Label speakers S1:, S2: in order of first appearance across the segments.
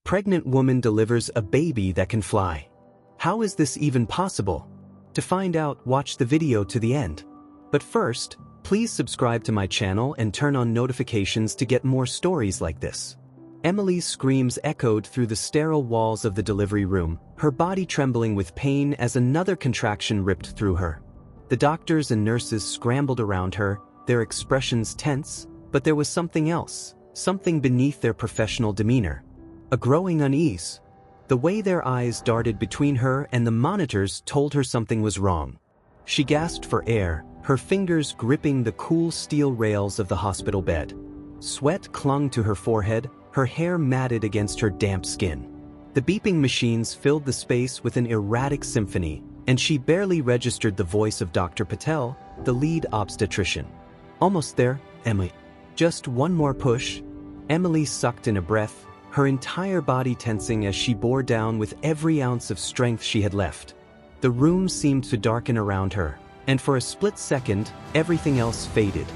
S1: Pregnant woman delivers a baby that can fly. How is this even possible? To find out, watch the video to the end. But first, please subscribe to my channel and turn on notifications to get more stories like this. Emily's screams echoed through the sterile walls of the delivery room, her body trembling with pain as another contraction ripped through her. The doctors and nurses scrambled around her, their expressions tense, but there was something else, something beneath their professional demeanor. A growing unease. The way their eyes darted between her and the monitors told her something was wrong. She gasped for air, her fingers gripping the cool steel rails of the hospital bed. Sweat clung to her forehead, her hair matted against her damp skin. The beeping machines filled the space with an erratic symphony, and she barely registered the voice of Dr. Patel, the lead obstetrician. Almost there, Emily. Just one more push. Emily sucked in a breath, her entire body tensing as she bore down with every ounce of strength she had left. The room seemed to darken around her, and for a split second, everything else faded.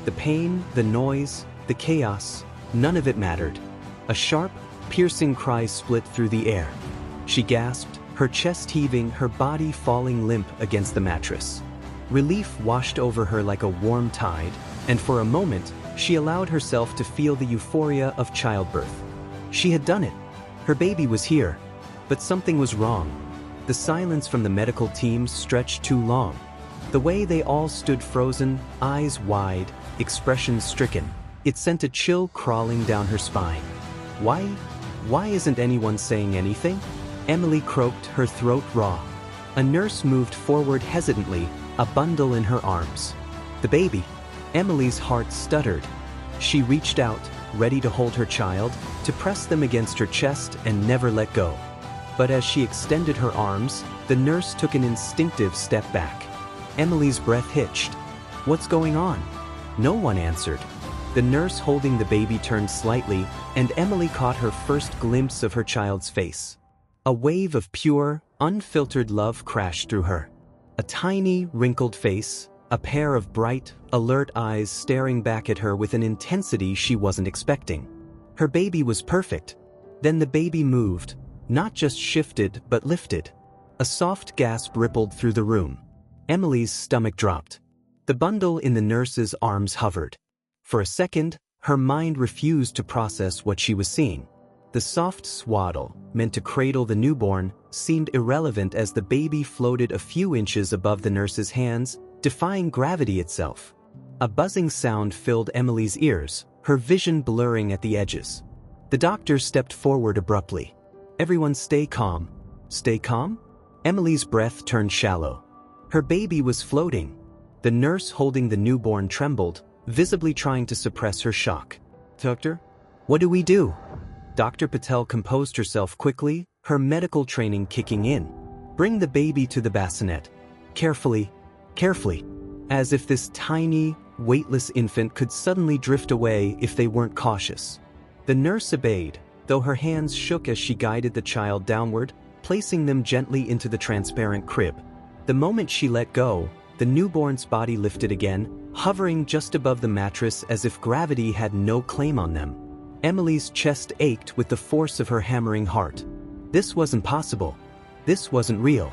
S1: The pain, the noise, the chaos, none of it mattered. A sharp, piercing cry split through the air. She gasped, her chest heaving, her body falling limp against the mattress. Relief washed over her like a warm tide, and for a moment, she allowed herself to feel the euphoria of childbirth. She had done it. Her baby was here. But something was wrong. The silence from the medical team stretched too long. The way they all stood frozen, eyes wide, expressions stricken, it sent a chill crawling down her spine. Why isn't anyone saying anything? Emily croaked, her throat raw. A nurse moved forward hesitantly, a bundle in her arms. The baby. Emily's heart stuttered. She reached out, ready to hold her child, to press them against her chest and never let go. But as she extended her arms, the nurse took an instinctive step back. Emily's breath hitched. What's going on? No one answered. The nurse holding the baby turned slightly, and Emily caught her first glimpse of her child's face. A wave of pure, unfiltered love crashed through her. A tiny, wrinkled face, a pair of bright, alert eyes staring back at her with an intensity she wasn't expecting. Her baby was perfect. Then the baby moved, not just shifted but lifted. A soft gasp rippled through the room. Emily's stomach dropped. The bundle in the nurse's arms hovered. For a second, her mind refused to process what she was seeing. The soft swaddle, meant to cradle the newborn, seemed irrelevant as the baby floated a few inches above the nurse's hands, defying gravity itself. A buzzing sound filled Emily's ears, her vision blurring at the edges. The doctor stepped forward abruptly. Everyone stay calm. Stay calm? Emily's breath turned shallow. Her baby was floating. The nurse holding the newborn trembled, visibly trying to suppress her shock. Doctor? What do we do? Dr. Patel composed herself quickly, her medical training kicking in. Bring the baby to the bassinet. Carefully, as if this tiny, weightless infant could suddenly drift away if they weren't cautious. The nurse obeyed, though her hands shook as she guided the child downward, placing them gently into the transparent crib. The moment she let go, the newborn's body lifted again, hovering just above the mattress as if gravity had no claim on them. Emily's chest ached with the force of her hammering heart. This wasn't possible. This wasn't real.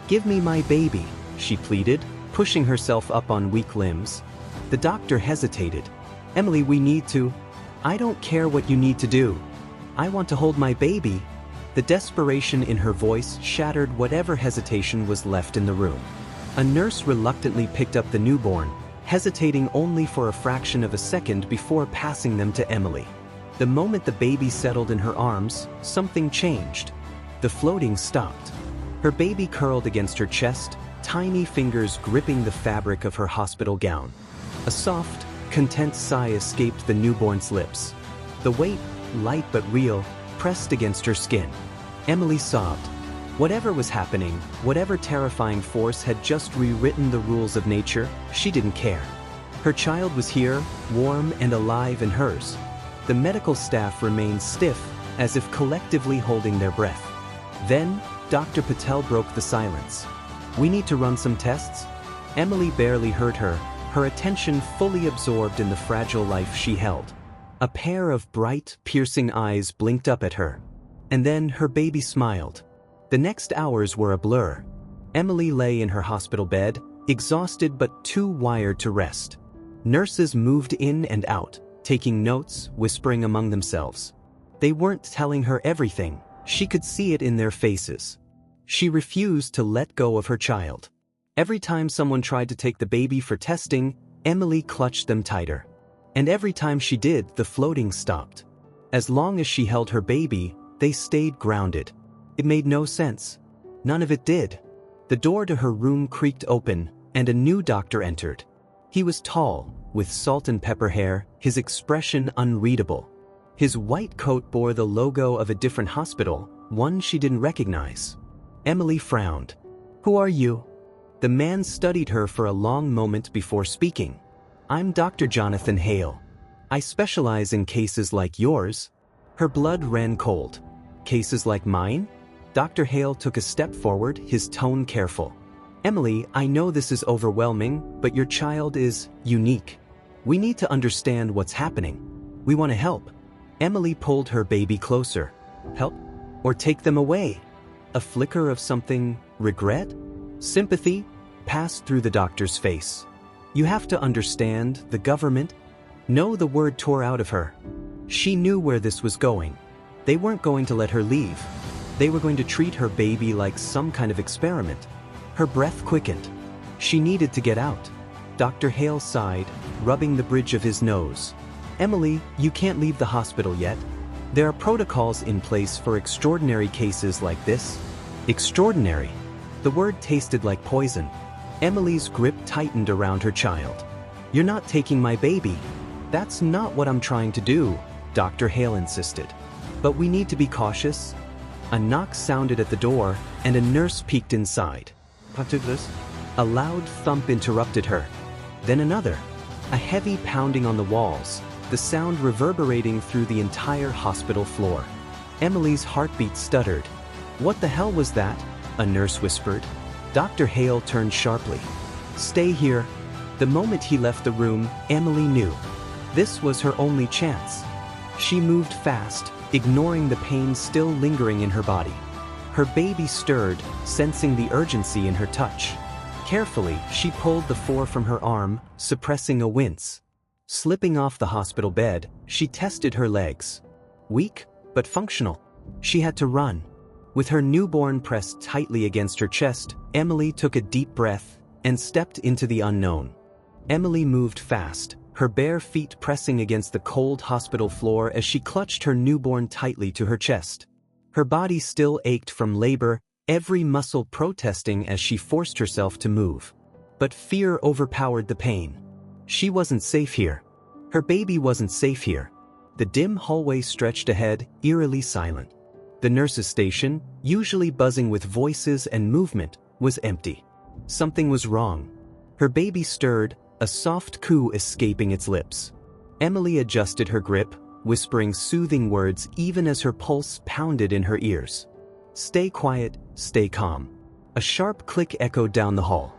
S1: Give me my baby, she pleaded, pushing herself up on weak limbs. The doctor hesitated. Emily, we need to. I don't care what you need to do. I want to hold my baby. The desperation in her voice shattered whatever hesitation was left in the room. A nurse reluctantly picked up the newborn, hesitating only for a fraction of a second before passing them to Emily. The moment the baby settled in her arms, something changed. The floating stopped. Her baby curled against her chest, tiny fingers gripping the fabric of her hospital gown. A soft, content sigh escaped the newborn's lips. The weight, light but real, pressed against her skin. Emily sobbed. Whatever was happening, whatever terrifying force had just rewritten the rules of nature, she didn't care. Her child was here, warm and alive in hers. The medical staff remained stiff, as if collectively holding their breath. Then, Dr. Patel broke the silence. We need to run some tests? Emily barely heard her, her attention fully absorbed in the fragile life she held. A pair of bright, piercing eyes blinked up at her. And then her baby smiled. The next hours were a blur. Emily lay in her hospital bed, exhausted but too wired to rest. Nurses moved in and out, taking notes, whispering among themselves. They weren't telling her everything. She could see it in their faces. She refused to let go of her child. Every time someone tried to take the baby for testing, Emily clutched them tighter. And every time she did, the floating stopped. As long as she held her baby, they stayed grounded. It made no sense. None of it did. The door to her room creaked open, and a new doctor entered. He was tall, with salt and pepper hair, his expression unreadable. His white coat bore the logo of a different hospital, one she didn't recognize. Emily frowned. "Who are you?" The man studied her for a long moment before speaking. "I'm Dr. Jonathan Hale. I specialize in cases like yours." Her blood ran cold. "Cases like mine?" Dr. Hale took a step forward, his tone careful. "Emily, I know this is overwhelming, but your child is unique. We need to understand what's happening. We want to help." Emily pulled her baby closer. "Help? Or take them away?" A flicker of something, regret? Sympathy, passed through the doctor's face. "You have to understand, the government." No, the word tore out of her. She knew where this was going. They weren't going to let her leave. They were going to treat her baby like some kind of experiment. Her breath quickened. She needed to get out. Dr. Hale sighed, rubbing the bridge of his nose. "Emily, you can't leave the hospital yet. There are protocols in place for extraordinary cases like this." Extraordinary. The word tasted like poison. Emily's grip tightened around her child. "You're not taking my baby." "That's not what I'm trying to do," Dr. Hale insisted. "But we need to be cautious." A knock sounded at the door, and a nurse peeked inside. A loud thump interrupted her. Then another. A heavy pounding on the walls, the sound reverberating through the entire hospital floor. Emily's heartbeat stuttered. "What the hell was that?" a nurse whispered. Dr. Hale turned sharply. "Stay here." The moment he left the room, Emily knew. This was her only chance. She moved fast, ignoring the pain still lingering in her body. Her baby stirred, sensing the urgency in her touch. Carefully, she pulled the four from her arm, suppressing a wince. Slipping off the hospital bed, she tested her legs. Weak, but functional. She had to run. With her newborn pressed tightly against her chest, Emily took a deep breath and stepped into the unknown. Emily moved fast, her bare feet pressing against the cold hospital floor as she clutched her newborn tightly to her chest. Her body still ached from labor, every muscle protesting as she forced herself to move. But fear overpowered the pain. She wasn't safe here. Her baby wasn't safe here. The dim hallway stretched ahead, eerily silent. The nurse's station, usually buzzing with voices and movement, was empty. Something was wrong. Her baby stirred, a soft coo escaping its lips. Emily adjusted her grip, whispering soothing words even as her pulse pounded in her ears. "Stay quiet, stay calm." A sharp click echoed down the hall.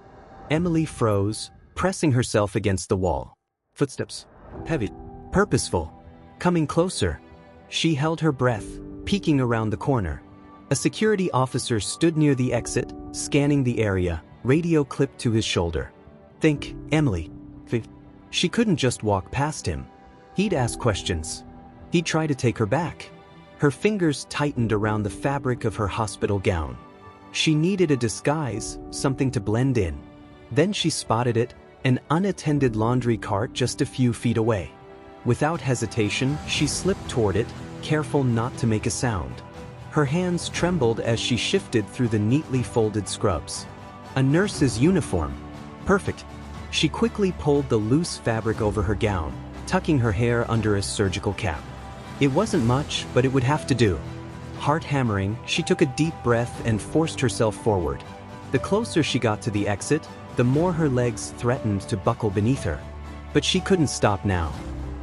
S1: Emily froze, pressing herself against the wall. Footsteps. Heavy. Purposeful. Coming closer. She held her breath, peeking around the corner. A security officer stood near the exit, scanning the area, radio clipped to his shoulder. "Think, Emily." She couldn't just walk past him. He'd ask questions. He'd try to take her back. Her fingers tightened around the fabric of her hospital gown. She needed a disguise, something to blend in. Then she spotted it, an unattended laundry cart just a few feet away. Without hesitation, she slipped toward it, careful not to make a sound. Her hands trembled as she shifted through the neatly folded scrubs. A nurse's uniform. Perfect. She quickly pulled the loose fabric over her gown, tucking her hair under a surgical cap. It wasn't much, but it would have to do. Heart hammering, she took a deep breath and forced herself forward. The closer she got to the exit, the more her legs threatened to buckle beneath her. But she couldn't stop now.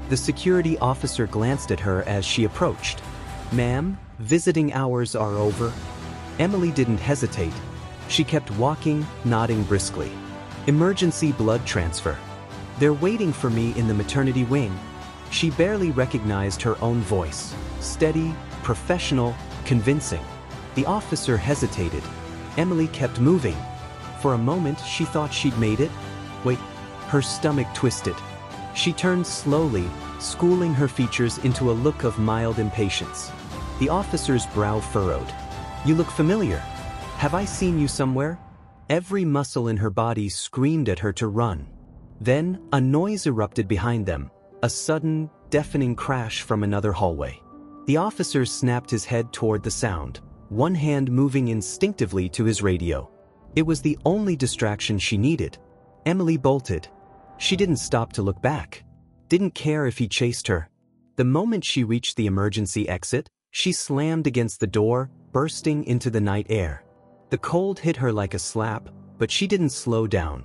S1: The security officer glanced at her as she approached. "Ma'am, visiting hours are over." Emily didn't hesitate. She kept walking, nodding briskly. "Emergency blood transfer. They're waiting for me in the maternity wing." She barely recognized her own voice. Steady, professional, convincing. The officer hesitated. Emily kept moving. For a moment, she thought she'd made it. Wait, her stomach twisted. She turned slowly, schooling her features into a look of mild impatience. The officer's brow furrowed. "You look familiar. Have I seen you somewhere?" Every muscle in her body screamed at her to run. Then, a noise erupted behind them, a sudden, deafening crash from another hallway. The officer snapped his head toward the sound, one hand moving instinctively to his radio. It was the only distraction she needed. Emily bolted. She didn't stop to look back. Didn't care if he chased her. The moment she reached the emergency exit, she slammed against the door, bursting into the night air. The cold hit her like a slap, but she didn't slow down.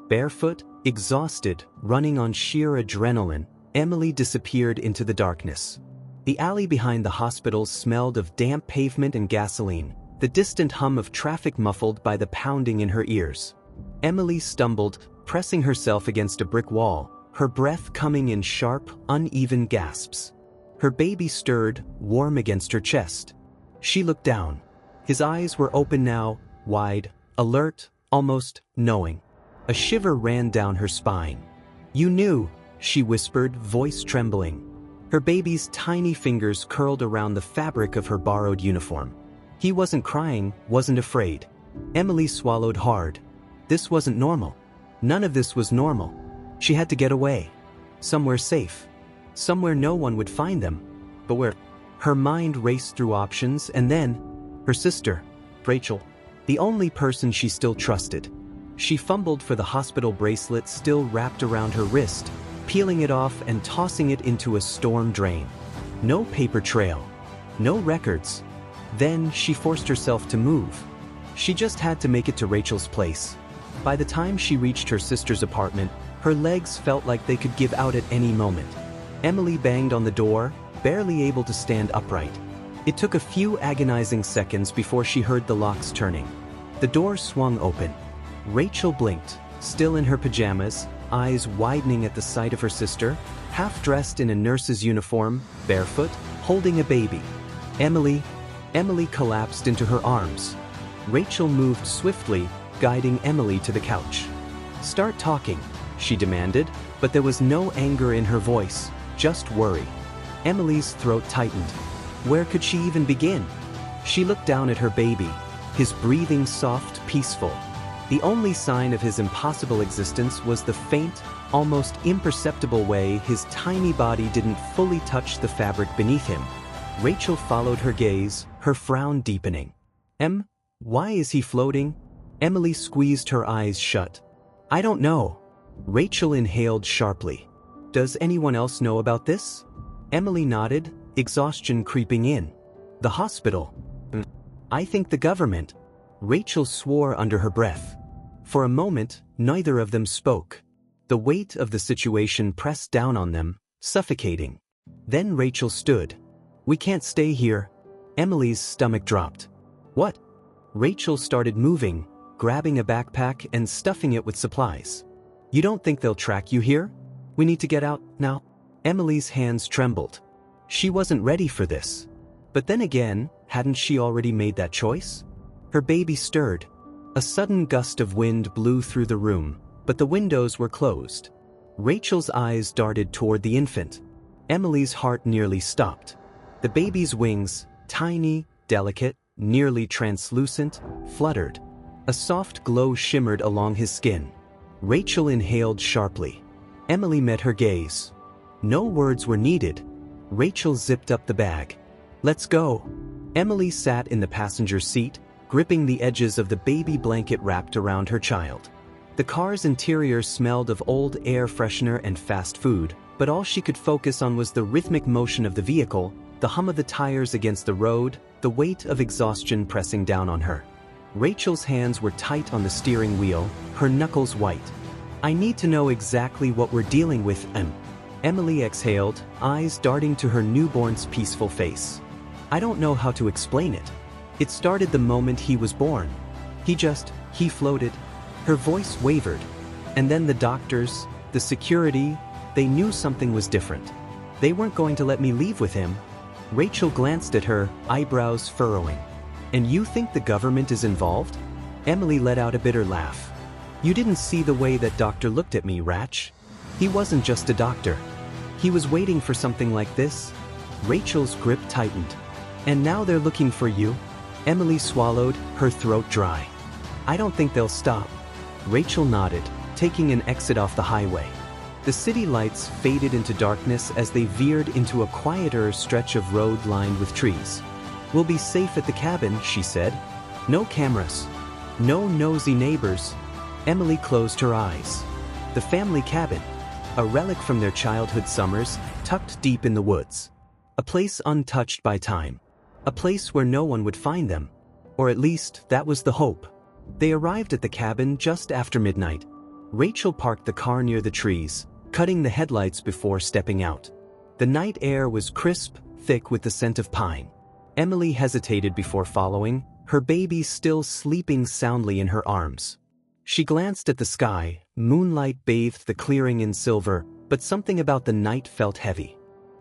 S1: Barefoot, exhausted, running on sheer adrenaline, Emily disappeared into the darkness. The alley behind the hospital smelled of damp pavement and gasoline, the distant hum of traffic muffled by the pounding in her ears. Emily stumbled, pressing herself against a brick wall, her breath coming in sharp, uneven gasps. Her baby stirred, warm against her chest. She looked down. His eyes were open now, wide, alert, almost knowing. A shiver ran down her spine. "You knew," she whispered, voice trembling. Her baby's tiny fingers curled around the fabric of her borrowed uniform. He wasn't crying, wasn't afraid. Emily swallowed hard. This wasn't normal. None of this was normal. She had to get away. Somewhere safe. Somewhere no one would find them. But where? Her mind raced through options, and then her sister, Rachel, the only person she still trusted. She fumbled for the hospital bracelet still wrapped around her wrist, peeling it off and tossing it into a storm drain. No paper trail. No records. Then she forced herself to move. She just had to make it to Rachel's place. By the time she reached her sister's apartment, her legs felt like they could give out at any moment. Emily banged on the door, barely able to stand upright. It took a few agonizing seconds before she heard the locks turning. The door swung open. Rachel blinked, still in her pajamas, eyes widening at the sight of her sister, half dressed in a nurse's uniform, barefoot, holding a baby. Emily collapsed into her arms. Rachel moved swiftly, guiding Emily to the couch. "Start talking," she demanded, but there was no anger in her voice, just worry. Emily's throat tightened. Where could she even begin? She looked down at her baby, his breathing soft, peaceful. The only sign of his impossible existence was the faint, almost imperceptible way his tiny body didn't fully touch the fabric beneath him. Rachel followed her gaze, her frown deepening. Why is he floating?" Emily squeezed her eyes shut. "I don't know." Rachel inhaled sharply. "Does anyone else know about this?" Emily nodded, exhaustion creeping in. "The hospital." "I think the government." Rachel swore under her breath. For a moment, neither of them spoke. The weight of the situation pressed down on them, suffocating. Then Rachel stood. "We can't stay here." Emily's stomach dropped. "What?" Rachel started moving, grabbing a backpack and stuffing it with supplies. "You don't think they'll track you here? We need to get out now." Emily's hands trembled. She wasn't ready for this. But then again, hadn't she already made that choice? Her baby stirred. A sudden gust of wind blew through the room, but the windows were closed. Rachel's eyes darted toward the infant. Emily's heart nearly stopped. The baby's wings, tiny, delicate, nearly translucent, fluttered. A soft glow shimmered along his skin. Rachel inhaled sharply. Emily met her gaze. No words were needed. Rachel zipped up the bag. "Let's go." Emily sat in the passenger seat, gripping the edges of the baby blanket wrapped around her child. The car's interior smelled of old air freshener and fast food, but all she could focus on was the rhythmic motion of the vehicle, the hum of the tires against the road, the weight of exhaustion pressing down on her. Rachel's hands were tight on the steering wheel, her knuckles white. "I need to know exactly what we're dealing with, Emily exhaled, eyes darting to her newborn's peaceful face. "I don't know how to explain it. It started the moment he was born. He floated." Her voice wavered. And then the doctors, the security, they knew something was different. They weren't going to let me leave with him. Rachel glanced at her, eyebrows furrowing. And you think the government is involved? Emily let out a bitter laugh. You didn't see the way that doctor looked at me, Ratch. He wasn't just a doctor. He was waiting for something like this. Rachel's grip tightened. And now they're looking for you? Emily swallowed, her throat dry. I don't think they'll stop. Rachel nodded, taking an exit off the highway. The city lights faded into darkness as they veered into a quieter stretch of road lined with trees. We'll be safe at the cabin, she said. No cameras. No nosy neighbors. Emily closed her eyes. The family cabin. A relic from their childhood summers, tucked deep in the woods. A place untouched by time. A place where no one would find them. Or at least, that was the hope. They arrived at the cabin just after midnight. Rachel parked the car near the trees, cutting the headlights before stepping out. The night air was crisp, thick with the scent of pine. Emily hesitated before following, her baby still sleeping soundly in her arms. She glanced at the sky, moonlight bathed the clearing in silver, but something about the night felt heavy.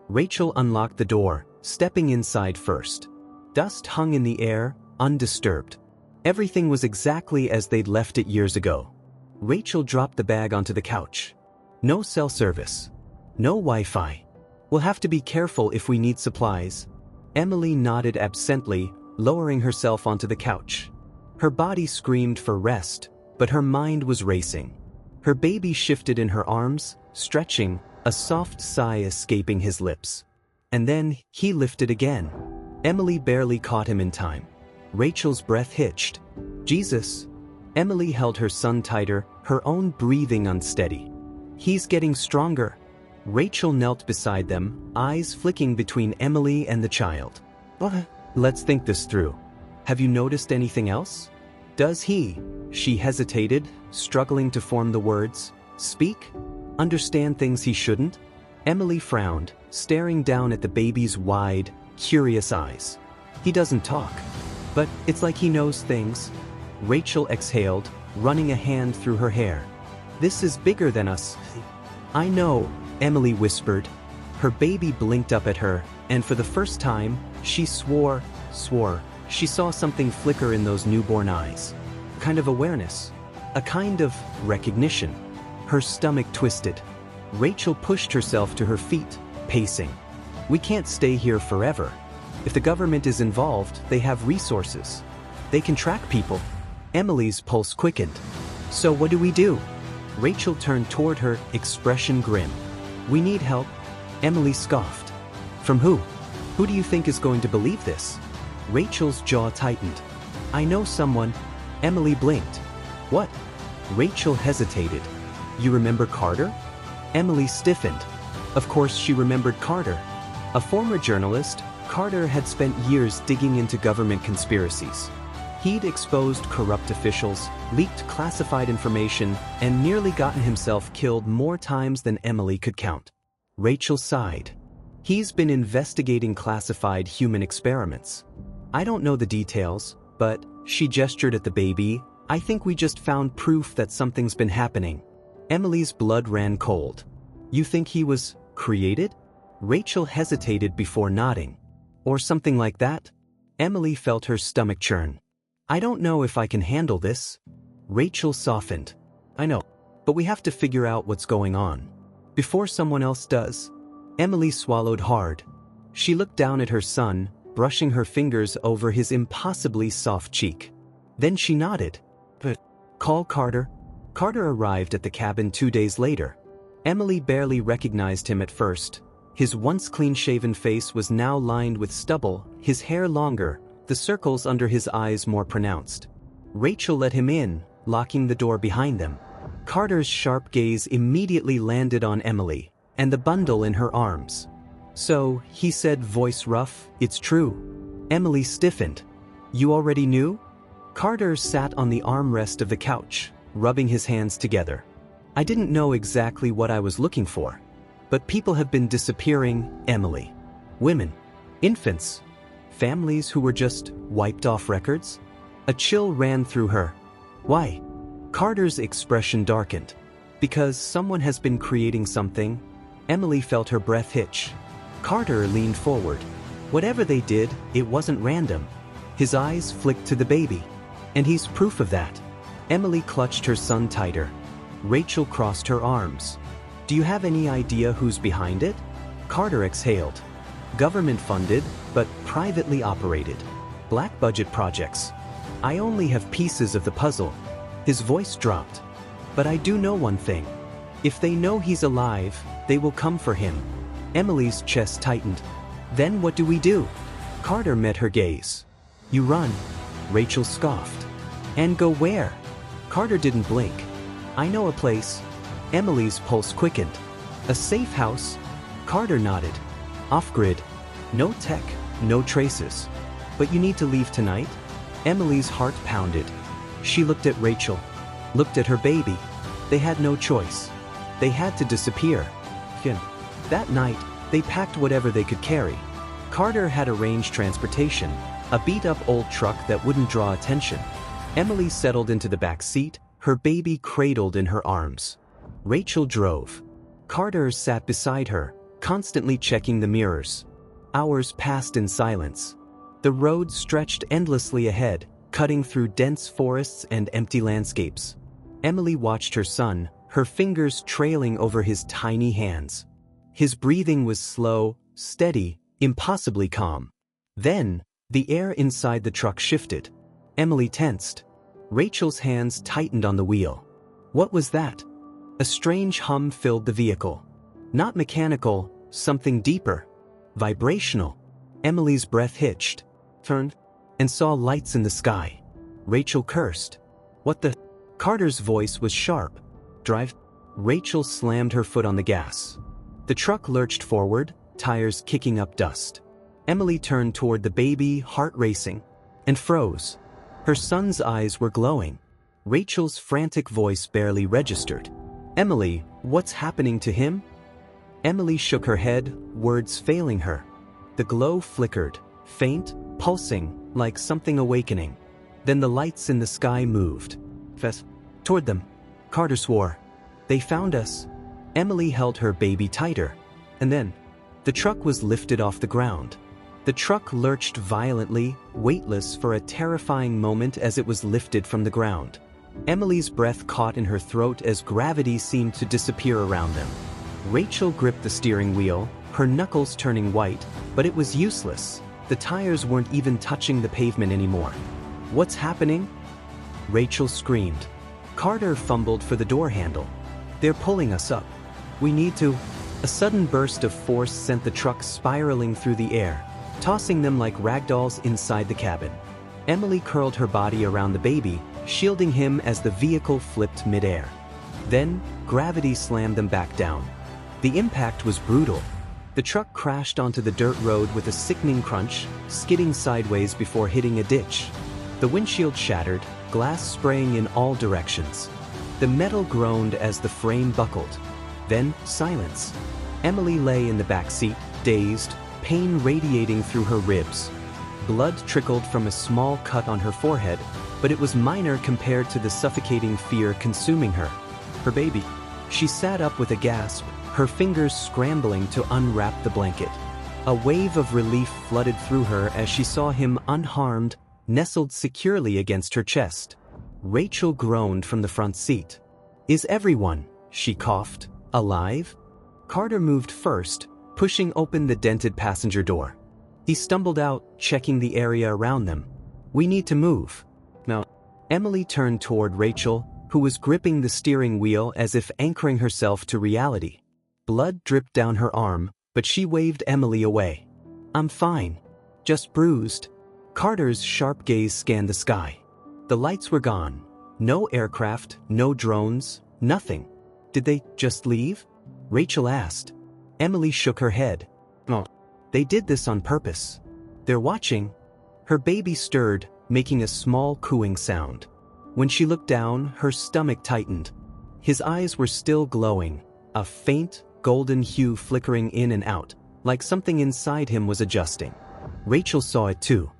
S1: Rachel unlocked the door, stepping inside first. Dust hung in the air, undisturbed. Everything was exactly as they'd left it years ago. Rachel dropped the bag onto the couch. No cell service. No Wi-Fi. We'll have to be careful if we need supplies. Emily nodded absently, lowering herself onto the couch. Her body screamed for rest, but her mind was racing. Her baby shifted in her arms, stretching, a soft sigh escaping his lips. And then, he lifted again. Emily barely caught him in time. Rachel's breath hitched. Jesus. Emily held her son tighter, her own breathing unsteady. He's getting stronger. Rachel knelt beside them, eyes flicking between Emily and the child. Let's think this through. Have you noticed anything else? Does he? She hesitated, struggling to form the words. Speak? Understand things he shouldn't? Emily frowned, staring down at the baby's wide, curious eyes. He doesn't talk. But it's like he knows things. Rachel exhaled, running a hand through her hair. This is bigger than us. I know, Emily whispered. Her baby blinked up at her, and for the first time, she swore. She saw something flicker in those newborn eyes. A kind of awareness. A kind of recognition. Her stomach twisted. Rachel pushed herself to her feet, pacing. We can't stay here forever. If the government is involved, they have resources. They can track people. Emily's pulse quickened. So what do we do? Rachel turned toward her, expression grim. We need help. Emily scoffed. From who? Who do you think is going to believe this? Rachel's jaw tightened. I know someone. Emily blinked. What? Rachel hesitated. You remember Carter? Emily stiffened. Of course she remembered Carter. A former journalist, Carter had spent years digging into government conspiracies. He'd exposed corrupt officials, leaked classified information, and nearly gotten himself killed more times than Emily could count. Rachel sighed. He's been investigating classified human experiments. I don't know the details, but, she gestured at the baby, I think we just found proof that something's been happening. Emily's blood ran cold. You think he was created? Rachel hesitated before nodding. Or something like that? Emily felt her stomach churn. I don't know if I can handle this. Rachel softened. I know, but we have to figure out what's going on. Before someone else does. Emily swallowed hard. She looked down at her son, brushing her fingers over his impossibly soft cheek. Then she nodded. But, call Carter. Carter arrived at the cabin 2 days later. Emily barely recognized him at first. His once clean-shaven face was now lined with stubble, his hair longer, the circles under his eyes more pronounced. Rachel let him in, locking the door behind them. Carter's sharp gaze immediately landed on Emily, and the bundle in her arms. So, he said, voice rough, it's true. Emily stiffened. You already knew? Carter sat on the armrest of the couch, rubbing his hands together. I didn't know exactly what I was looking for. But people have been disappearing, Emily. Women. Infants. Families who were just wiped off records? A chill ran through her. Why? Carter's expression darkened. Because someone has been creating something. Emily felt her breath hitch. Carter leaned forward. Whatever they did, it wasn't random. His eyes flicked to the baby. And he's proof of that. Emily clutched her son tighter. Rachel crossed her arms. Do you have any idea who's behind it? Carter exhaled. Government funded, but privately operated. Black budget projects. I only have pieces of the puzzle. His voice dropped. But I do know one thing. If they know he's alive, they will come for him. Emily's chest tightened. Then what do we do? Carter met her gaze. You run. Rachel scoffed. And go where? Carter didn't blink. I know a place. Emily's pulse quickened. A safe house? Carter nodded. Off-grid. No tech, no traces. But you need to leave tonight? Emily's heart pounded. She looked at Rachel. Looked at her baby. They had no choice. They had to disappear. That night, they packed whatever they could carry. Carter had arranged transportation, a beat-up old truck that wouldn't draw attention. Emily settled into the back seat, her baby cradled in her arms. Rachel drove. Carter sat beside her, constantly checking the mirrors. Hours passed in silence. The road stretched endlessly ahead, cutting through dense forests and empty landscapes. Emily watched her son, her fingers trailing over his tiny hands. His breathing was slow, steady, impossibly calm. Then, the air inside the truck shifted. Emily tensed. Rachel's hands tightened on the wheel. What was that? A strange hum filled the vehicle. Not mechanical, something deeper. Vibrational. Emily's breath hitched, turned, and saw lights in the sky. Rachel cursed. What the? Carter's voice was sharp. Drive. Rachel slammed her foot on the gas. The truck lurched forward, tires kicking up dust. Emily turned toward the baby, heart racing, and froze. Her son's eyes were glowing. Rachel's frantic voice barely registered. Emily, what's happening to him? Emily shook her head, words failing her. The glow flickered, faint, pulsing, like something awakening. Then the lights in the sky moved. Toward them. Carter swore. They found us. Emily held her baby tighter. And then, the truck was lifted off the ground. The truck lurched violently, weightless for a terrifying moment as it was lifted from the ground. Emily's breath caught in her throat as gravity seemed to disappear around them. Rachel gripped the steering wheel, her knuckles turning white, but it was useless. The tires weren't even touching the pavement anymore. What's happening? Rachel screamed. Carter fumbled for the door handle. They're pulling us up. We need to. A sudden burst of force sent the truck spiraling through the air, tossing them like ragdolls inside the cabin. Emily curled her body around the baby, shielding him as the vehicle flipped midair. Then, gravity slammed them back down. The impact was brutal. The truck crashed onto the dirt road with a sickening crunch, skidding sideways before hitting a ditch. The windshield shattered, glass spraying in all directions. The metal groaned as the frame buckled. Then, silence. Emily lay in the back seat, dazed, pain radiating through her ribs. Blood trickled from a small cut on her forehead, but it was minor compared to the suffocating fear consuming her. Her baby. She sat up with a gasp, her fingers scrambling to unwrap the blanket. A wave of relief flooded through her as she saw him unharmed, nestled securely against her chest. Rachel groaned from the front seat. Is everyone, she coughed, alive? Carter moved first, pushing open the dented passenger door. He stumbled out, checking the area around them. We need to move. No. Emily turned toward Rachel, who was gripping the steering wheel as if anchoring herself to reality. Blood dripped down her arm, but she waved Emily away. I'm fine. Just bruised. Carter's sharp gaze scanned the sky. The lights were gone. No aircraft, no drones, nothing. Did they just leave? Rachel asked. Emily shook her head. Oh. They did this on purpose. They're watching. Her baby stirred, making a small cooing sound. When she looked down, her stomach tightened. His eyes were still glowing, a faint, golden hue flickering in and out, like something inside him was adjusting. Rachel saw it too.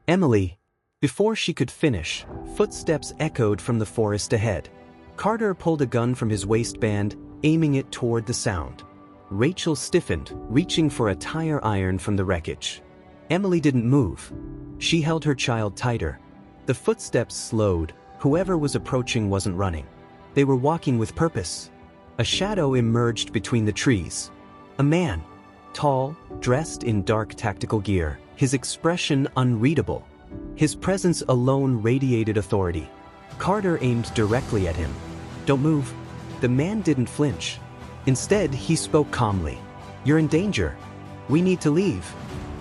S1: Emily. Before she could finish, footsteps echoed from the forest ahead. Carter pulled a gun from his waistband, aiming it toward the sound. Rachel stiffened, reaching for a tire iron from the wreckage. Emily didn't move. She held her child tighter. The footsteps slowed. Whoever was approaching wasn't running. They were walking with purpose. A shadow emerged between the trees. A man. Tall, dressed in dark tactical gear, his expression unreadable. His presence alone radiated authority. Carter aimed directly at him. "Don't move." The man didn't flinch. Instead, he spoke calmly. "You're in danger. We need to leave."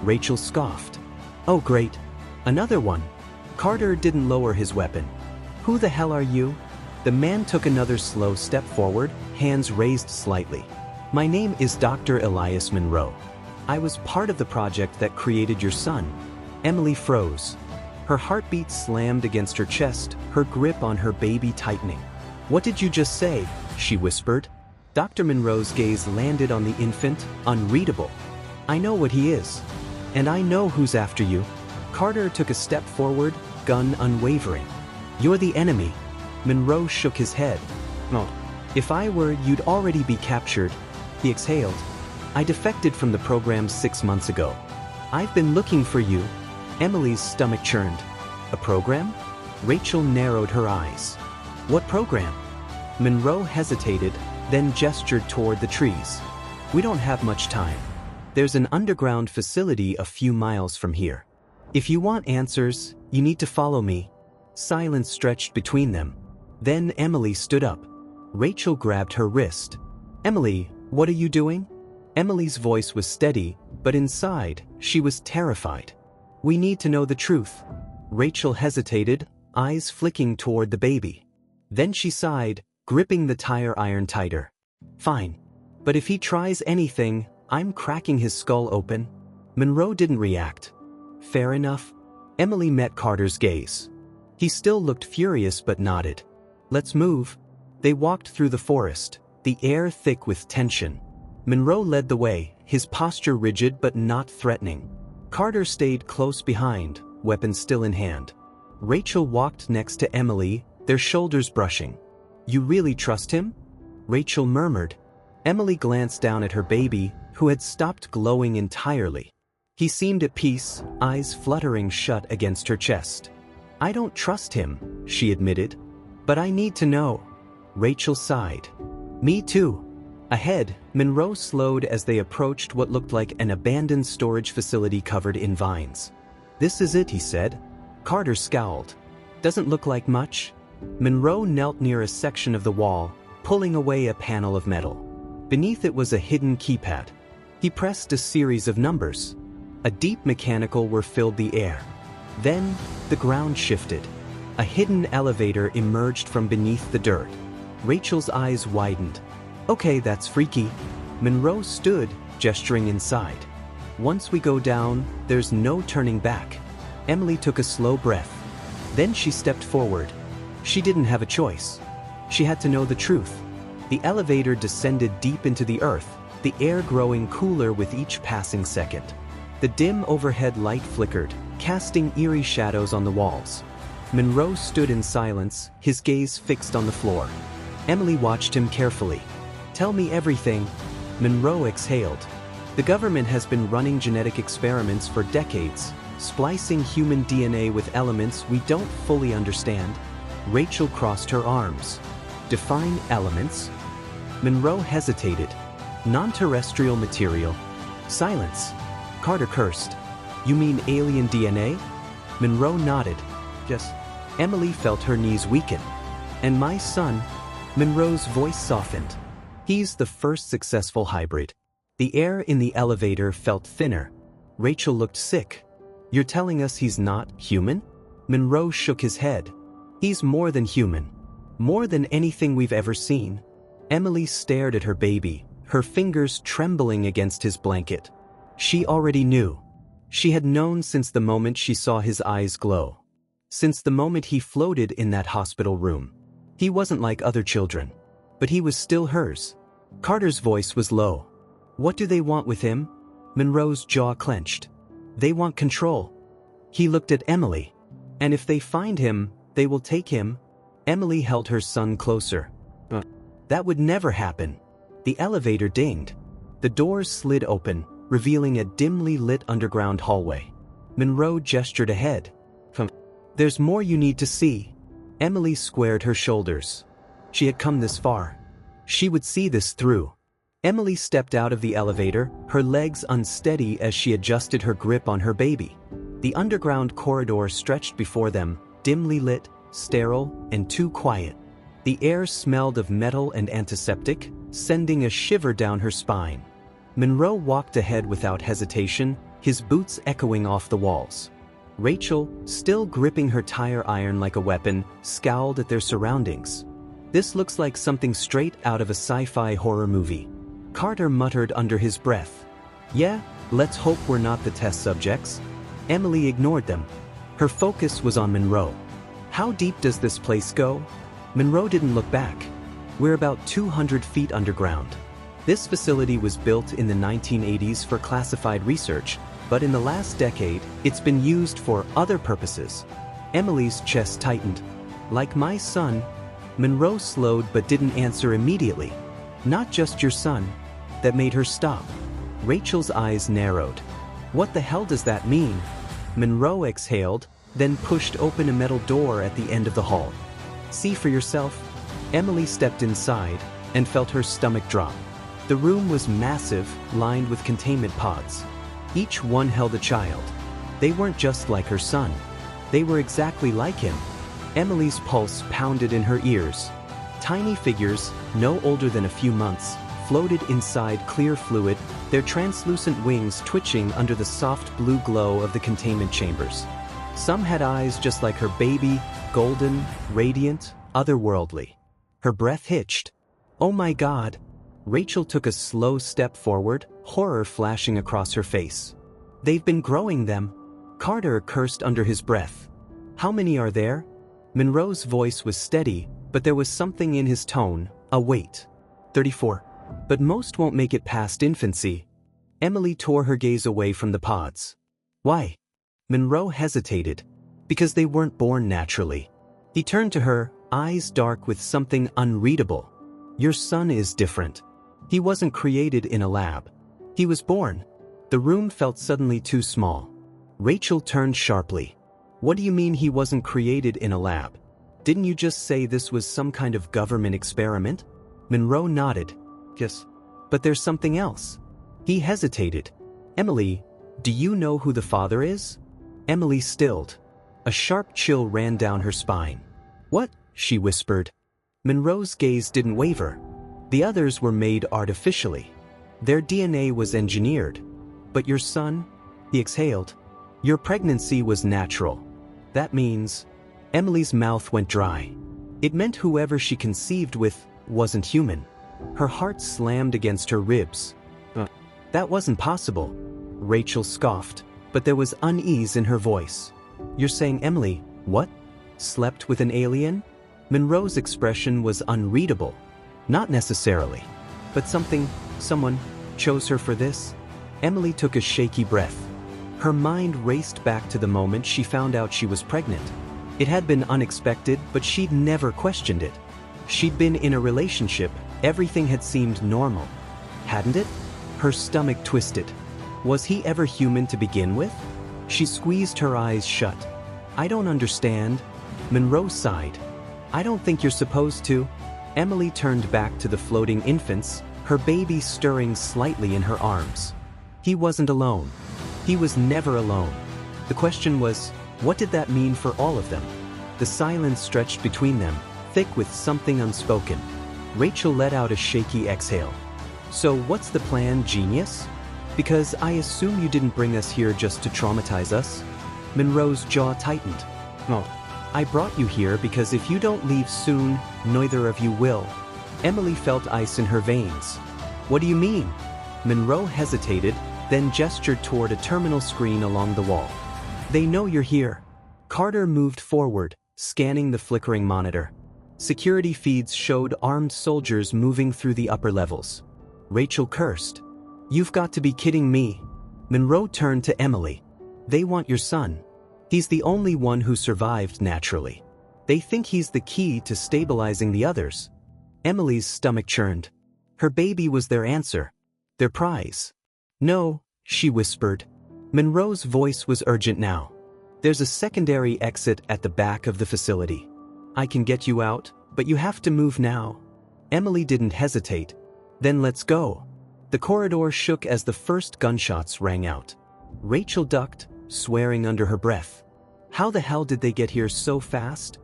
S1: Rachel scoffed. "Oh great. Another one." Carter didn't lower his weapon. "Who the hell are you?" The man took another slow step forward, hands raised slightly. "My name is Dr. Elias Monroe. I was part of the project that created your son." Emily froze. Her heartbeat slammed against her chest, her grip on her baby tightening. "What did you just say?" she whispered. Dr. Monroe's gaze landed on the infant, unreadable. "I know what he is. And I know who's after you." Carter took a step forward, gun unwavering. "You're the enemy." Monroe shook his head. "No. If I were, you'd already be captured." He exhaled. "I defected from the program 6 months ago. I've been looking for you." Emily's stomach churned. "A program?" Rachel narrowed her eyes. "What program?" Monroe hesitated, then gestured toward the trees. "We don't have much time. There's an underground facility a few miles from here. If you want answers, you need to follow me." Silence stretched between them. Then Emily stood up. Rachel grabbed her wrist. "Emily, what are you doing?" Emily's voice was steady, but inside, she was terrified. "We need to know the truth." Rachel hesitated, eyes flicking toward the baby. Then she sighed, gripping the tire iron tighter. "Fine. But if he tries anything, I'm cracking his skull open." Monroe didn't react. "Fair enough." Emily met Carter's gaze. He still looked furious but nodded. "Let's move." They walked through the forest, the air thick with tension. Monroe led the way, his posture rigid but not threatening. Carter stayed close behind, weapon still in hand. Rachel walked next to Emily, their shoulders brushing. "You really trust him?" Rachel murmured. Emily glanced down at her baby, who had stopped glowing entirely. He seemed at peace, eyes fluttering shut against her chest. "I don't trust him," she admitted. "But I need to know." Rachel sighed. "Me too." Ahead, Monroe slowed as they approached what looked like an abandoned storage facility covered in vines. "This is it," he said. Carter scowled. "Doesn't look like much." Monroe knelt near a section of the wall, pulling away a panel of metal. Beneath it was a hidden keypad. He pressed a series of numbers. A deep mechanical whir filled the air. Then, the ground shifted. A hidden elevator emerged from beneath the dirt. Rachel's eyes widened. "Okay, that's freaky." Monroe stood, gesturing inside. "Once we go down, there's no turning back." Emily took a slow breath. Then she stepped forward. She didn't have a choice. She had to know the truth. The elevator descended deep into the earth, the air growing cooler with each passing second. The dim overhead light flickered, casting eerie shadows on the walls. Monroe stood in silence, his gaze fixed on the floor. Emily watched him carefully. "Tell me everything." Monroe exhaled. "The government has been running genetic experiments for decades, splicing human DNA with elements we don't fully understand." Rachel crossed her arms. "Define elements?" Monroe hesitated. "Non-terrestrial material." Silence. Carter cursed. "You mean alien DNA?" Monroe nodded. "Yes." Emily felt her knees weaken. "And my son?" Monroe's voice softened. "He's the first successful hybrid." The air in the elevator felt thinner. Rachel looked sick. "You're telling us he's not human?" Monroe shook his head. "He's more than human. More than anything we've ever seen." Emily stared at her baby, her fingers trembling against his blanket. She already knew. She had known since the moment she saw his eyes glow. Since the moment he floated in that hospital room. He wasn't like other children. But he was still hers. Carter's voice was low. "What do they want with him?" Monroe's jaw clenched. "They want control." He looked at Emily. "And if they find him, they will take him." Emily held her son closer. That would never happen." The elevator dinged. The doors slid open, revealing a dimly lit underground hallway. Monroe gestured ahead. There's more you need to see. Emily squared her shoulders. She had come this far. She would see this through. Emily stepped out of the elevator, her legs unsteady as she adjusted her grip on her baby. The underground corridor stretched before them, dimly lit, sterile, and too quiet. The air smelled of metal and antiseptic, sending a shiver down her spine. Monroe walked ahead without hesitation, his boots echoing off the walls. Rachel, still gripping her tire iron like a weapon, scowled at their surroundings. This looks like something straight out of a sci-fi horror movie. Carter muttered under his breath. Yeah, let's hope we're not the test subjects. Emily ignored them. Her focus was on Monroe. How deep does this place go? Monroe didn't look back. We're about 200 feet underground. This facility was built in the 1980s for classified research, but in the last decade, it's been used for other purposes. Emily's chest tightened. Like my son. Monroe slowed but didn't answer immediately. Not just your son. That made her stop. Rachel's eyes narrowed. What the hell does that mean? Monroe exhaled, then pushed open a metal door at the end of the hall. See for yourself. Emily stepped inside and felt her stomach drop. The room was massive, lined with containment pods. Each one held a child. They weren't just like her son. They were exactly like him. Emily's pulse pounded in her ears. Tiny figures, no older than a few months, floated inside clear fluid, their translucent wings twitching under the soft blue glow of the containment chambers. Some had eyes just like her baby, golden, radiant, otherworldly. Her breath hitched. Oh my God! Rachel took a slow step forward, horror flashing across her face. They've been growing them. Carter cursed under his breath. How many are there? Monroe's voice was steady, but there was something in his tone, a weight. 34. But most won't make it past infancy. Emily tore her gaze away from the pods. Why? Monroe hesitated. Because they weren't born naturally. He turned to her, eyes dark with something unreadable. Your son is different. He wasn't created in a lab. He was born. The room felt suddenly too small. Rachel turned sharply. What do you mean he wasn't created in a lab? Didn't you just say this was some kind of government experiment? Monroe nodded. Yes. But there's something else. He hesitated. Emily, do you know who the father is? Emily stilled. A sharp chill ran down her spine. What? She whispered. Monroe's gaze didn't waver. The others were made artificially. Their DNA was engineered. But your son? He exhaled. Your pregnancy was natural. That means... Emily's mouth went dry. It meant whoever she conceived with wasn't human. Her heart slammed against her ribs. That wasn't possible. Rachel scoffed, but there was unease in her voice. You're saying Emily, what? Slept with an alien? Monroe's expression was unreadable. Not necessarily. But someone, chose her for this? Emily took a shaky breath. Her mind raced back to the moment she found out she was pregnant. It had been unexpected, but she'd never questioned it. She'd been in a relationship, everything had seemed normal. Hadn't it? Her stomach twisted. Was he ever human to begin with? She squeezed her eyes shut. I don't understand. Monroe sighed. I don't think you're supposed to. Emily turned back to the floating infants, her baby stirring slightly in her arms. He wasn't alone. He was never alone. The question was, what did that mean for all of them? The silence stretched between them, thick with something unspoken. Rachel let out a shaky exhale. So what's the plan, genius? Because I assume you didn't bring us here just to traumatize us? Monroe's jaw tightened. No. I brought you here because if you don't leave soon, neither of you will. Emily felt ice in her veins. What do you mean? Monroe hesitated, then gestured toward a terminal screen along the wall. They know you're here. Carter moved forward, scanning the flickering monitor. Security feeds showed armed soldiers moving through the upper levels. Rachel cursed. You've got to be kidding me. Monroe turned to Emily. They want your son. He's the only one who survived naturally. They think he's the key to stabilizing the others. Emily's stomach churned. Her baby was their answer. Their prize. No, she whispered. Monroe's voice was urgent now. There's a secondary exit at the back of the facility. I can get you out, but you have to move now. Emily didn't hesitate. Then let's go. The corridor shook as the first gunshots rang out. Rachel ducked, swearing under her breath. How the hell did they get here so fast?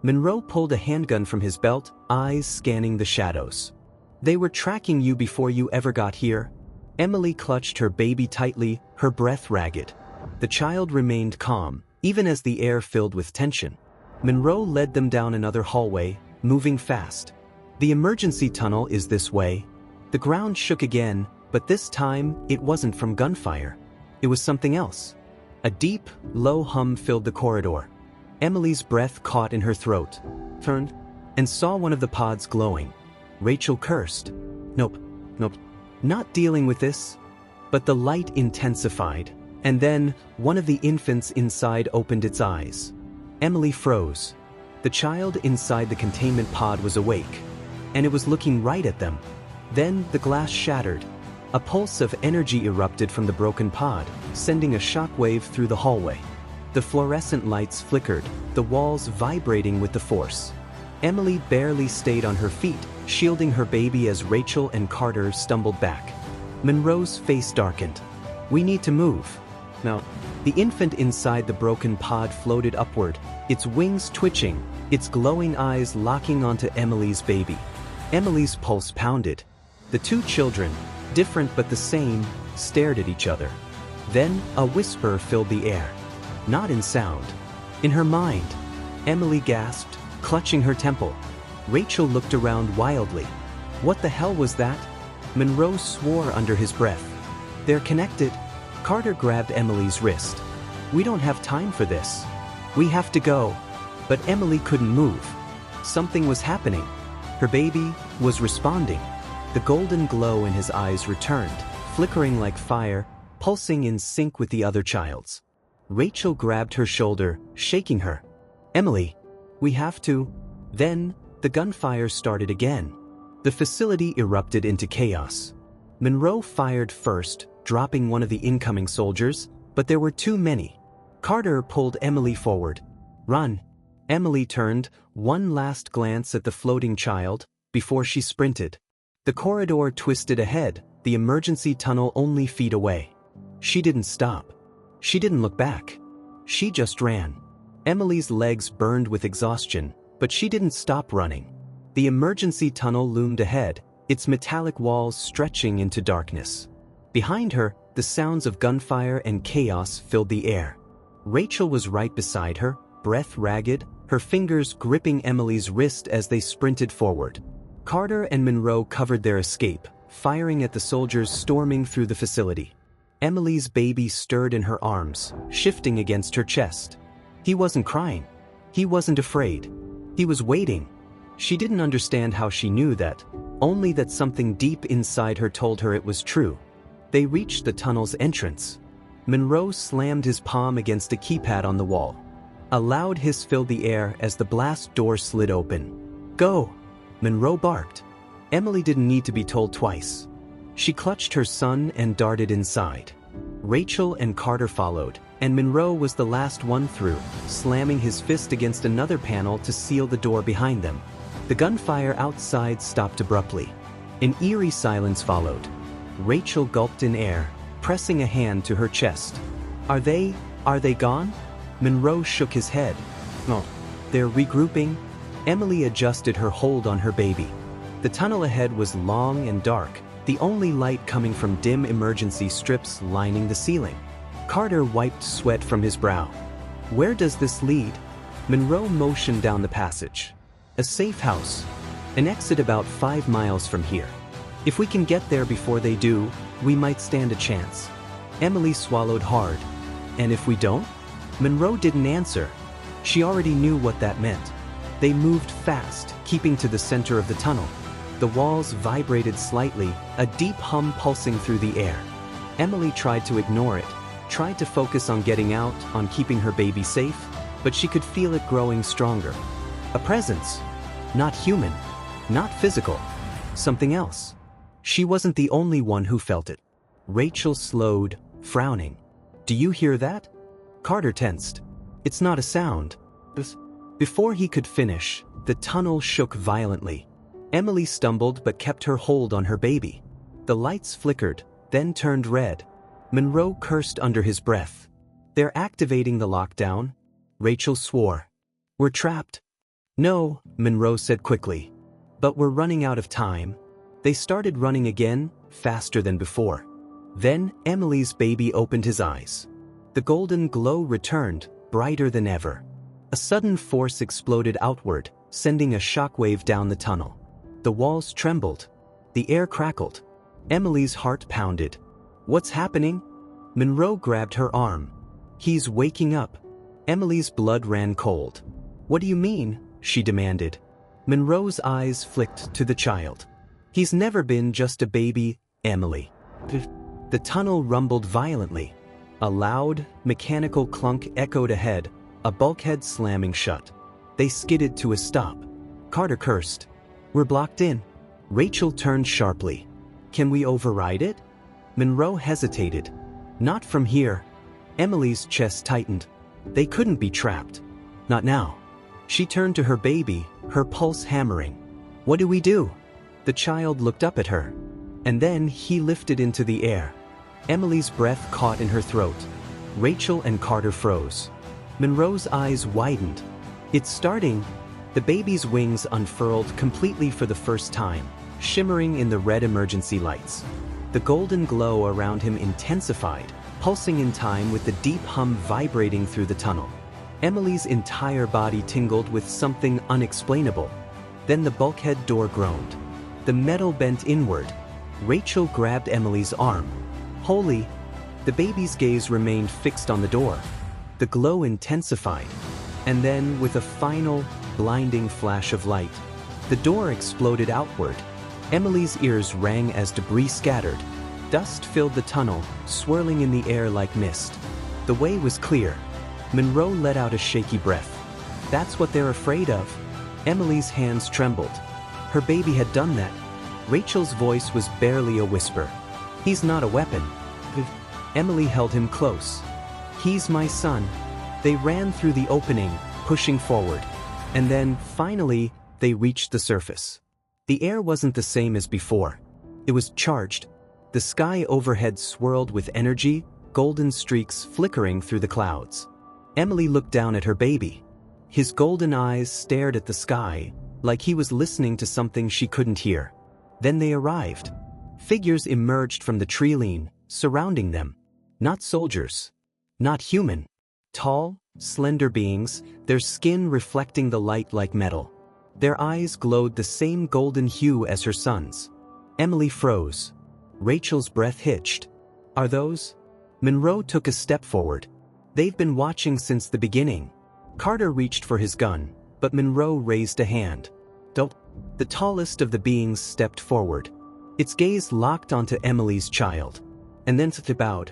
S1: Monroe pulled a handgun from his belt, eyes scanning the shadows. They were tracking you before you ever got here. Emily clutched her baby tightly, her breath ragged. The child remained calm, even as the air filled with tension. Monroe led them down another hallway, moving fast. The emergency tunnel is this way. The ground shook again, but this time it wasn't from gunfire. It was something else. A deep, low hum filled the corridor. Emily's breath caught in her throat, turned, and saw one of the pods glowing. Rachel cursed. Nope, not dealing with this. But the light intensified, and then one of the infants inside opened its eyes. Emily froze. The child inside the containment pod was awake, and it was looking right at them. Then the glass shattered. A pulse of energy erupted from the broken pod, sending a shockwave through the hallway. The fluorescent lights flickered, the walls vibrating with the force. Emily barely stayed on her feet, shielding her baby as Rachel and Carter stumbled back. Monroe's face darkened. We need to move. Now, the infant inside the broken pod floated upward, its wings twitching, its glowing eyes locking onto Emily's baby. Emily's pulse pounded. The two children, different but the same, stared at each other. Then a whisper filled the air. Not in sound. In her mind. Emily gasped, clutching her temple. Rachel looked around wildly. What the hell was that? Monroe swore under his breath. They're connected. Carter grabbed Emily's wrist. We don't have time for this. We have to go. But Emily couldn't move. Something was happening. Her baby was responding. The golden glow in his eyes returned, flickering like fire, pulsing in sync with the other child's. Rachel grabbed her shoulder, shaking her. Emily, we have to. Then, the gunfire started again. The facility erupted into chaos. Monroe fired first, dropping one of the incoming soldiers, but there were too many. Carter pulled Emily forward. Run. Emily turned, one last glance at the floating child, before she sprinted. The corridor twisted ahead, the emergency tunnel only feet away. She didn't stop. She didn't look back. She just ran. Emily's legs burned with exhaustion, but she didn't stop running. The emergency tunnel loomed ahead, its metallic walls stretching into darkness. Behind her, the sounds of gunfire and chaos filled the air. Rachel was right beside her, breath ragged, her fingers gripping Emily's wrist as they sprinted forward. Carter and Monroe covered their escape, firing at the soldiers storming through the facility. Emily's baby stirred in her arms, shifting against her chest. He wasn't crying. He wasn't afraid. He was waiting. She didn't understand how she knew that, only that something deep inside her told her it was true. They reached the tunnel's entrance. Monroe slammed his palm against a keypad on the wall. A loud hiss filled the air as the blast door slid open. Go! Monroe barked. Emily didn't need to be told twice. She clutched her son and darted inside. Rachel and Carter followed, and Monroe was the last one through, slamming his fist against another panel to seal the door behind them. The gunfire outside stopped abruptly. An eerie silence followed. Rachel gulped in air, pressing a hand to her chest. Are they gone? Monroe shook his head. No, they're regrouping. Emily adjusted her hold on her baby. The tunnel ahead was long and dark, the only light coming from dim emergency strips lining the ceiling. Carter wiped sweat from his brow. Where does this lead? Monroe motioned down the passage. A safe house. An exit about 5 miles from here. If we can get there before they do, we might stand a chance. Emily swallowed hard. And if we don't? Monroe didn't answer. She already knew what that meant. They moved fast, keeping to the center of the tunnel. The walls vibrated slightly, a deep hum pulsing through the air. Emily tried to ignore it, tried to focus on getting out, on keeping her baby safe, but she could feel it growing stronger. A presence. Not human. Not physical. Something else. She wasn't the only one who felt it. Rachel slowed, frowning. Do you hear that? Carter tensed. It's not a sound. Before he could finish, the tunnel shook violently. Emily stumbled but kept her hold on her baby. The lights flickered, then turned red. Monroe cursed under his breath. They're activating the lockdown. Rachel swore. We're trapped. No, Monroe said quickly. But we're running out of time. They started running again, faster than before. Then Emily's baby opened his eyes. The golden glow returned, brighter than ever. A sudden force exploded outward, sending a shockwave down the tunnel. The walls trembled. The air crackled. Emily's heart pounded. What's happening? Monroe grabbed her arm. He's waking up. Emily's blood ran cold. What do you mean? She demanded. Monroe's eyes flicked to the child. He's never been just a baby, Emily. The tunnel rumbled violently. A loud, mechanical clunk echoed ahead, a bulkhead slamming shut. They skidded to a stop. Carter cursed. We're blocked in. Rachel turned sharply. Can we override it? Monroe hesitated. Not from here. Emily's chest tightened. They couldn't be trapped. Not now. She turned to her baby, her pulse hammering. What do we do? The child looked up at her. And then he lifted into the air. Emily's breath caught in her throat. Rachel and Carter froze. Monroe's eyes widened. It's starting. The baby's wings unfurled completely for the first time, shimmering in the red emergency lights. The golden glow around him intensified, pulsing in time with the deep hum vibrating through the tunnel. Emily's entire body tingled with something unexplainable. Then the bulkhead door groaned. The metal bent inward. Rachel grabbed Emily's arm. Holy! The baby's gaze remained fixed on the door. The glow intensified. And then, with a final, blinding flash of light, the door exploded outward. Emily's ears rang as debris scattered. Dust filled the tunnel, swirling in the air like mist. The way was clear. Monroe let out a shaky breath. That's what they're afraid of. Emily's hands trembled. Her baby had done that. Rachel's voice was barely a whisper. He's not a weapon. Emily held him close. He's my son. They ran through the opening, pushing forward. And then, finally, they reached the surface. The air wasn't the same as before. It was charged. The sky overhead swirled with energy, golden streaks flickering through the clouds. Emily looked down at her baby. His golden eyes stared at the sky, like he was listening to something she couldn't hear. Then they arrived. Figures emerged from the treeline, surrounding them. Not soldiers. Not human. Tall, slender beings, their skin reflecting the light like metal. Their eyes glowed the same golden hue as her son's. Emily froze. Rachel's breath hitched. Are those? Monroe took a step forward. They've been watching since the beginning. Carter reached for his gun, but Monroe raised a hand. Don't. The tallest of the beings stepped forward. Its gaze locked onto Emily's child. And then it bowed.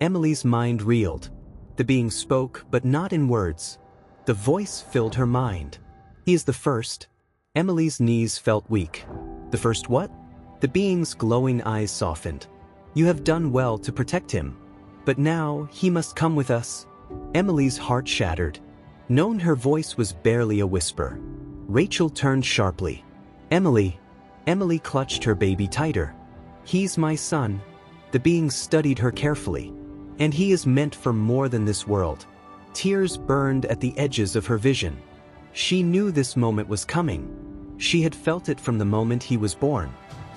S1: Emily's mind reeled. The being spoke, but not in words. The voice filled her mind. He is the first. Emily's knees felt weak. The first what? The being's glowing eyes softened. You have done well to protect him. But now, he must come with us. Emily's heart shattered. Known her voice was barely a whisper. Rachel turned sharply. Emily. Emily clutched her baby tighter. He's my son. The being studied her carefully. And he is meant for more than this world. Tears burned at the edges of her vision. She knew this moment was coming. She had felt it from the moment he was born.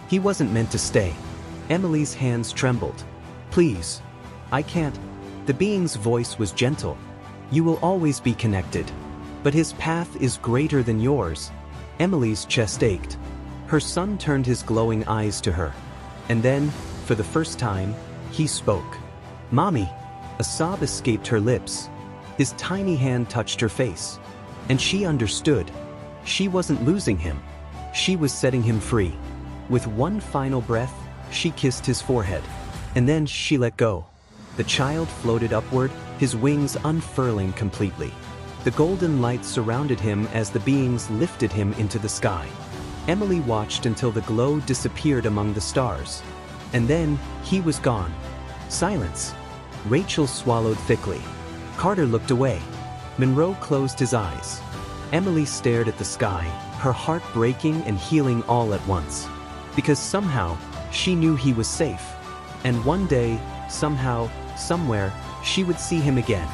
S1: He wasn't meant to stay. Emily's hands trembled. Please. I can't. The being's voice was gentle. You will always be connected. But his path is greater than yours. Emily's chest ached. Her son turned his glowing eyes to her. And then, for the first time, he spoke. Mommy. A sob escaped her lips. His tiny hand touched her face. And she understood. She wasn't losing him. She was setting him free. With one final breath, she kissed his forehead. And then she let go. The child floated upward, his wings unfurling completely. The golden light surrounded him as the beings lifted him into the sky. Emily watched until the glow disappeared among the stars. And then, he was gone. Silence. Rachel swallowed thickly. Carter looked away. Monroe closed his eyes. Emily stared at the sky, her heart breaking and healing all at once. Because somehow, she knew he was safe. And one day, somehow, somewhere, she would see him again.